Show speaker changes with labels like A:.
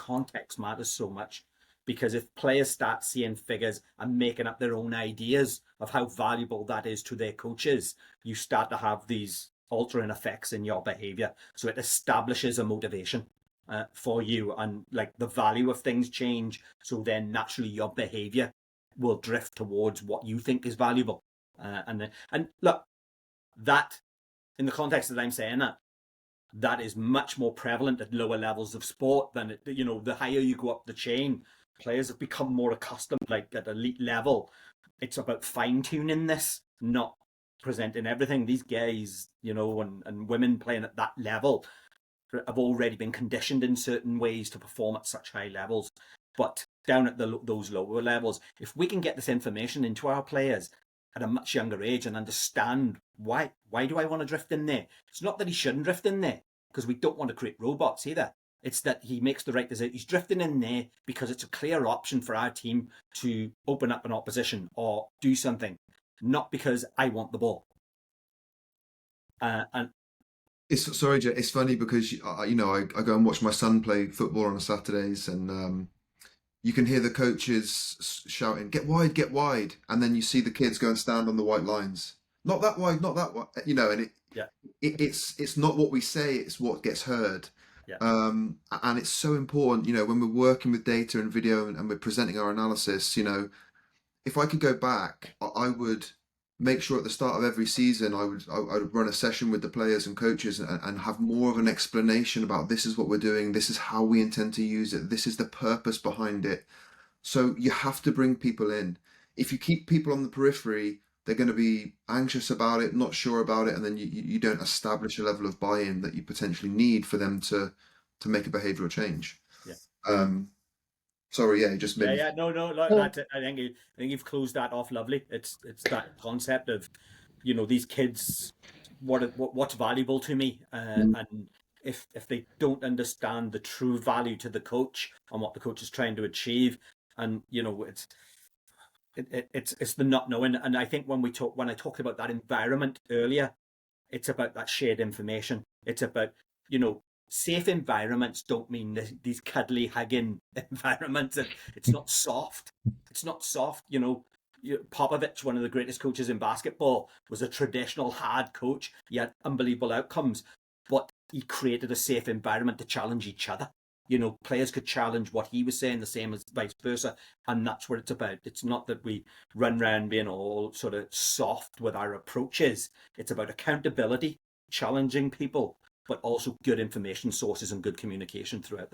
A: context matters so much, because if players start seeing figures and making up their own ideas of how valuable that is to their coaches, you start to have these altering effects in your behavior. So it establishes a motivation for you, and like the value of things change. So then naturally your behavior will drift towards what you think is valuable. And look, that in the context that I'm saying that is much more prevalent at lower levels of sport than the higher you go up the chain. Players have become more accustomed, like at elite level, it's about fine-tuning this, not presenting everything. These guys, and women playing at that level have already been conditioned in certain ways to perform at such high levels. But down at those lower levels, if we can get this information into our players at a much younger age and understand why do I want to drift in there? It's not that he shouldn't drift in there, because we don't want to create robots either. It's that he makes the right decision. He's drifting in there because it's a clear option for our team to open up an opposition or do something, not because I want the ball. And
B: Sorry, Jay, it's funny because I go and watch my son play football on Saturdays, and you can hear the coaches shouting, "Get wide," and then you see the kids go and stand on the white lines. Not that wide, not that wide, and it's not what we say, it's what gets heard.
A: Yeah.
B: And it's so important, when we're working with data and video and we're presenting our analysis, if I could go back, I would make sure at the start of every season, I would run a session with the players and coaches and have more of an explanation about this is what we're doing, this is how we intend to use it, this is the purpose behind it. So you have to bring people in. If you keep people on the periphery, they're going to be anxious about it, not sure about it, and then you don't establish a level of buy-in that you potentially need for them to make a behavioural change.
A: Yeah.
B: Sorry, yeah, just maybe.
A: Yeah, no. I think you've closed that off lovely. It's that concept of, these kids, what's valuable to me, and if they don't understand the true value to the coach and what the coach is trying to achieve, and it's the not knowing. And I think when I talked about that environment earlier, it's about that shared information. It's about, safe environments don't mean these cuddly, hugging environments. It's not soft. It's not soft. Popovich, one of the greatest coaches in basketball, was a traditional hard coach. He had unbelievable outcomes, but he created a safe environment to challenge each other. Players could challenge what he was saying, the same as vice versa. And that's what it's about. It's not that we run around being all sort of soft with our approaches. It's about accountability, challenging people, but also good information sources and good communication throughout that.